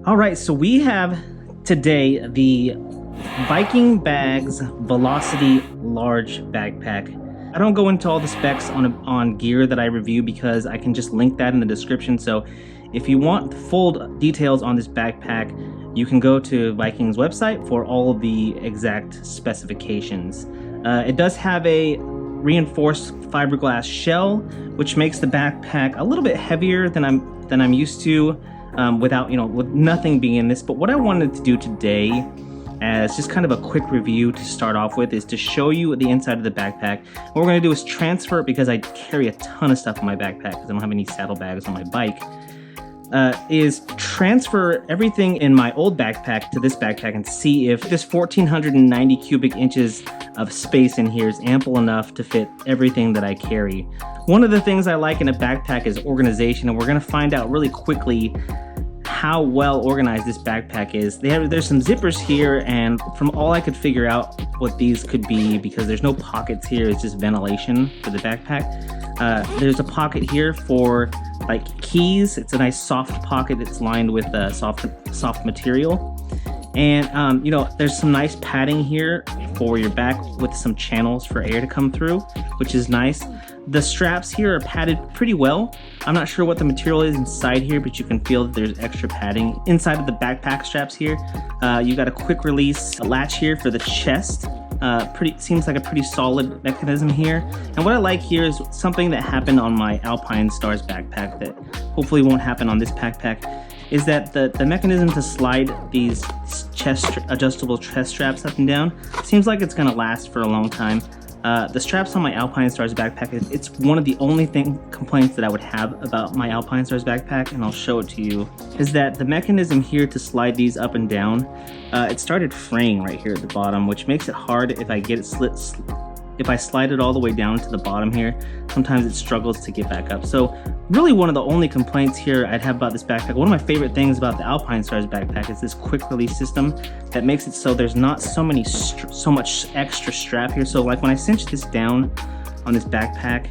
All right, so we have today the Viking Bags Velocity Large Backpack. I don't go into all the specs on gear that I review because I can just link that in the description. So if you want full details on this backpack, you can go to Viking's website for all of the exact specifications. It does have a reinforced fiberglass shell, which makes the backpack a little bit heavier than I'm used to. Without, with nothing being in this. But what I wanted to do today as just kind of a quick review to start off with is to show you the inside of the backpack. What we're going to do is transfer it, because I carry a ton of stuff in my backpack because I don't have any saddlebags on my bike, is transfer everything in my old backpack to this backpack and see if this 1,490 cubic inches of space in here is ample enough to fit everything that I carry. One of the things I like in a backpack is organization, and we're going to find out really quickly how well organized this backpack is. There's some zippers here, and from all I could figure out what these could be, because there's no pockets here, it's just ventilation for the backpack. There's a pocket here for like keys. It's a nice soft pocket that's lined with soft material. And there's some nice padding here for your back with some channels for air to come through, which is nice. The straps here are padded pretty well. I'm not sure what the material is inside here, but you can feel that there's extra padding. Inside of the backpack straps here, you got a quick release latch here for the chest. Seems like a pretty solid mechanism here. And what I like here is something that happened on my Alpine Stars backpack that hopefully won't happen on this backpack, is that the mechanism to slide these adjustable chest straps up and down seems like it's gonna last for a long time. The straps on my Alpine Stars backpack, it's one of the only complaints that I would have about my Alpine Stars backpack, and I'll show it to you, is that the mechanism here to slide these up and down, it started fraying right here at the bottom, which makes it hard if I get it if I slide it all the way down to the bottom here. Sometimes it struggles to get back up. So really one of the only complaints here I'd have about this backpack, one of my favorite things about the Alpine Stars backpack is this quick release system that makes it so there's not so much extra strap here. So like when I cinch this down on this backpack,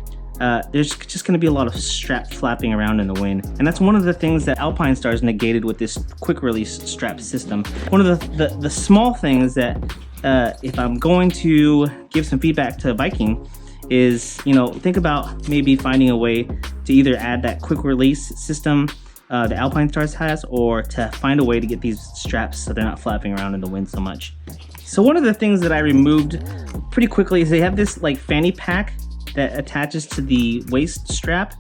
there's just gonna be a lot of strap flapping around in the wind. And that's one of the things that Alpine Stars negated with this quick release strap system. One of the small things that if I'm going to give some feedback to Viking is, think about maybe finding a way to either add that quick release system the Alpine Stars has, or to find a way to get these straps so they're not flapping around in the wind so much. So one of the things that I removed pretty quickly is they have this like fanny pack that attaches to the waist strap.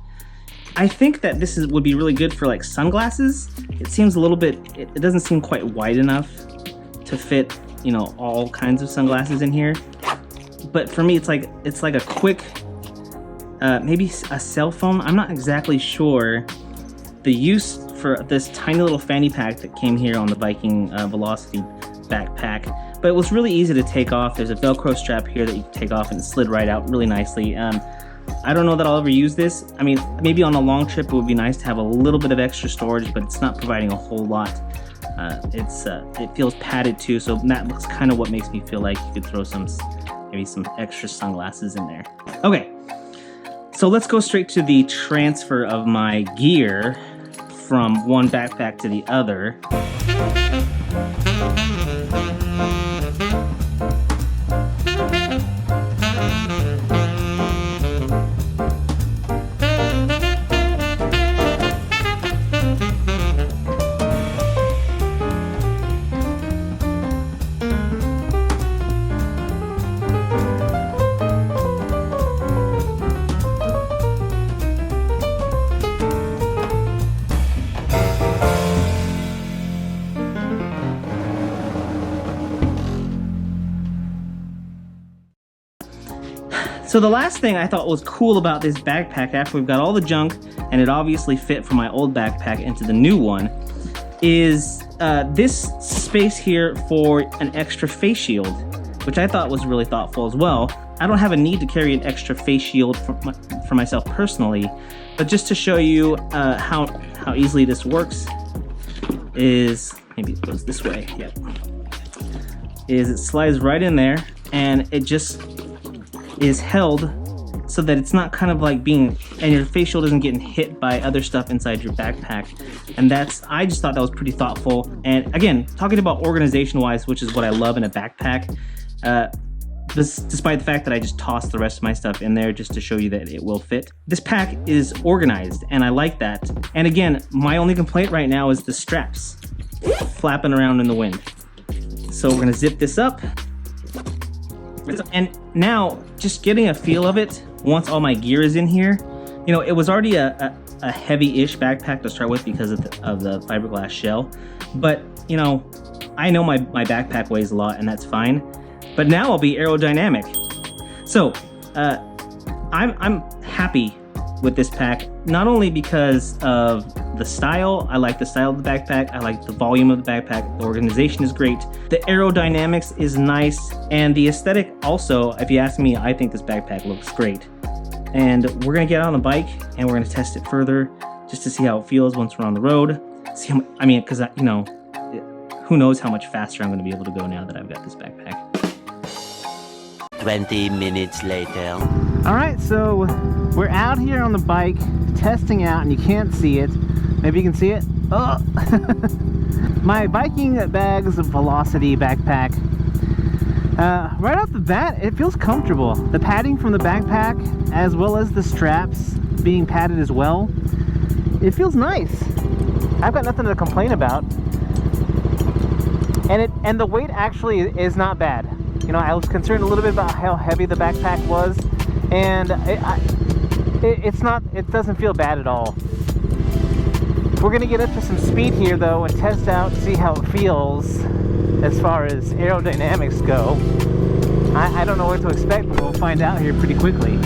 I think that this would be really good for like sunglasses. It seems a little bit, it doesn't seem quite wide enough to fit all kinds of sunglasses in here. But for me, it's like a quick, maybe a cell phone. I'm not exactly sure the use for this tiny little fanny pack that came here on the Viking Velocity backpack. But it was really easy to take off. There's a Velcro strap here that you can take off, and it slid right out really nicely. I don't know that I'll ever use this. I mean, maybe on a long trip it would be nice to have a little bit of extra storage, but it's not providing a whole lot. It feels padded too, so that's kind of what makes me feel like you could throw maybe some extra sunglasses in there. Okay, so let's go straight to the transfer of my gear from one backpack to the other. So the last thing I thought was cool about this backpack, after we've got all the junk and it obviously fit from my old backpack into the new one, is this space here for an extra face shield, which I thought was really thoughtful as well. I don't have a need to carry an extra face shield for myself personally, but just to show you how easily this works is, maybe it goes this way, yep, is it slides right in there. and it just is held so that it's not kind of like being, and your face shield isn't getting hit by other stuff inside your backpack. And I just thought that was pretty thoughtful. And again, talking about organization wise, which is what I love in a backpack, despite the fact that I just tossed the rest of my stuff in there just to show you that it will fit. This pack is organized, and I like that. And again, my only complaint right now is the straps flapping around in the wind. So we're gonna zip this up. And now, just getting a feel of it, once all my gear is in here, you know, it was already a heavy-ish backpack to start with because of the fiberglass shell. But, you know, I know my backpack weighs a lot, and that's fine. But now I'll be aerodynamic. So, I'm happy with this pack, not only because of the style. I like the style of the backpack. I like the volume of the backpack. The organization is great. The aerodynamics is nice. And the aesthetic also, if you ask me, I think this backpack looks great. And we're gonna get on the bike and we're gonna test it further just to see how it feels once we're on the road. See how, I mean, because, you know, who knows how much faster I'm gonna be able to go now that I've got this backpack. 20 minutes later. All right, so we're out here on the bike testing out, and you can't see it. Maybe you can see it. Oh, my Viking Bags Velocity Backpack. Right off the bat, it feels comfortable. The padding from the backpack, as well as the straps being padded as well, it feels nice. I've got nothing to complain about. And the weight actually is not bad. You know, I was concerned a little bit about how heavy the backpack was, and it doesn't feel bad at all. We're gonna get up to some speed here though and test out, see how it feels as far as aerodynamics go. I don't know what to expect, but we'll find out here pretty quickly.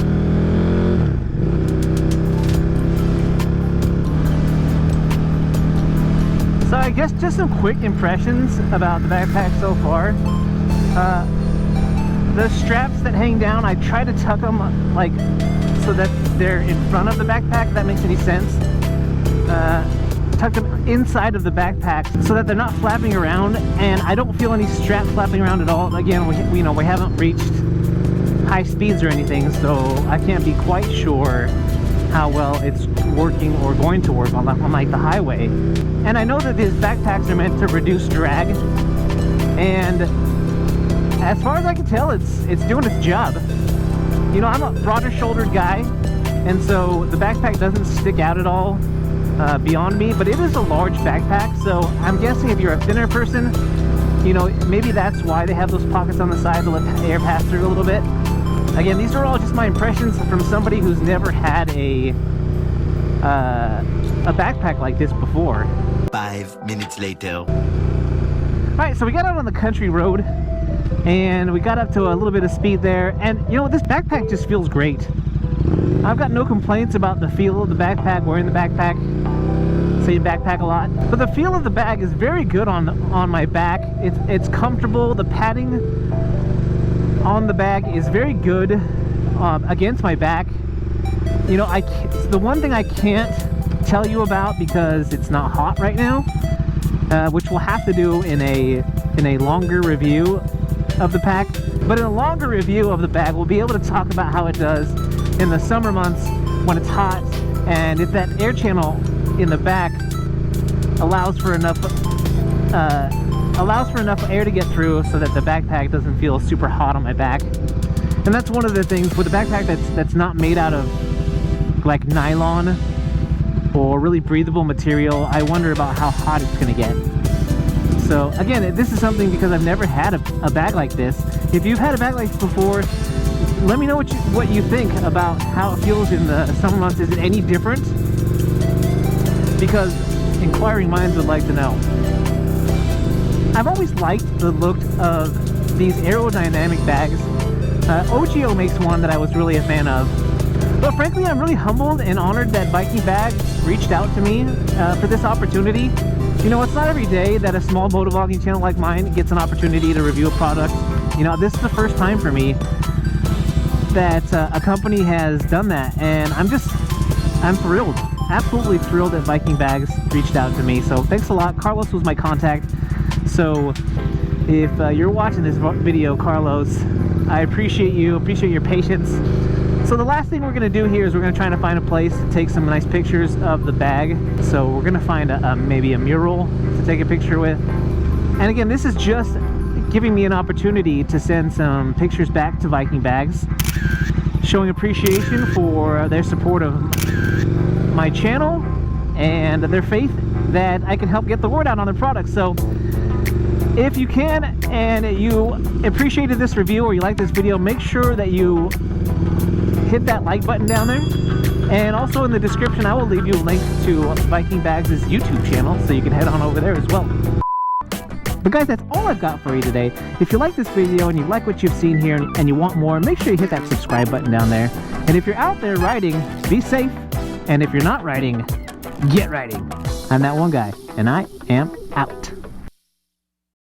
So I guess just some quick impressions about the backpack so far. The straps that hang down, I try to tuck them like so that they're in front of the backpack, if that makes any sense. Tuck them inside of the backpack so that they're not flapping around, and I don't feel any strap flapping around at all. Again, we haven't reached high speeds or anything, so I can't be quite sure how well it's working or going to work on like the highway. And I know that these backpacks are meant to reduce drag, and as far as I can tell, it's doing its job. You know, I'm a broader shouldered guy, and so the backpack doesn't stick out at all beyond me, but it is a large backpack, so I'm guessing if you're a thinner person, you know, maybe that's why they have those pockets on the side to let air pass through a little bit. Again, these are all just my impressions from somebody who's never had a backpack like this before. 5 minutes later. Alright, so we got out on the country road and we got up to a little bit of speed there, and you know, this backpack just feels great. I've got no complaints about the feel of the backpack, wearing the backpack. Say backpack a lot, but the feel of the bag is very good on my back. It's comfortable. The padding on the bag is very good against my back. You know, the one thing I can't tell you about because it's not hot right now, which we'll have to do in a longer review of the pack. But in a longer review of the bag, we'll be able to talk about how it does in the summer months when it's hot, and if that air channel in the back allows for enough air to get through so that the backpack doesn't feel super hot on my back. And that's one of the things with a backpack that's not made out of like nylon or really breathable material. I wonder about how hot it's gonna get. So again, this is something because I've never had a bag like this. If you've had a bag like this before, let me know what you think about how it feels in the summer months. Is it any different? Because inquiring minds would like to know. I've always liked the look of these aerodynamic bags. OGO makes one that I was really a fan of. But frankly, I'm really humbled and honored that Viking Bags reached out to me for this opportunity. You know, it's not every day that a small motovlogging channel like mine gets an opportunity to review a product. You know, this is the first time for me that a company has done that, and I'm thrilled. Absolutely thrilled that Viking Bags reached out to me. So thanks a lot. Carlos was my contact. So if you're watching this video, Carlos, I appreciate you, appreciate your patience. So the last thing we're going to do here is we're going to try to find a place to take some nice pictures of the bag. So we're going to find maybe a mural to take a picture with. And again, this is just giving me an opportunity to send some pictures back to Viking Bags, showing appreciation for their support of my channel and their faith that I can help get the word out on their products. So if you can and you appreciated this review or you like this video, make sure that you hit that like button down there. And also in the description, I will leave you a link to Viking Bags' YouTube channel, so you can head on over there as well. But guys, that's all I've got for you today. If you like this video and you like what you've seen here and you want more, make sure you hit that subscribe button down there. And if you're out there riding, be safe. And if you're not riding, get riding. I'm that one guy, and I am out.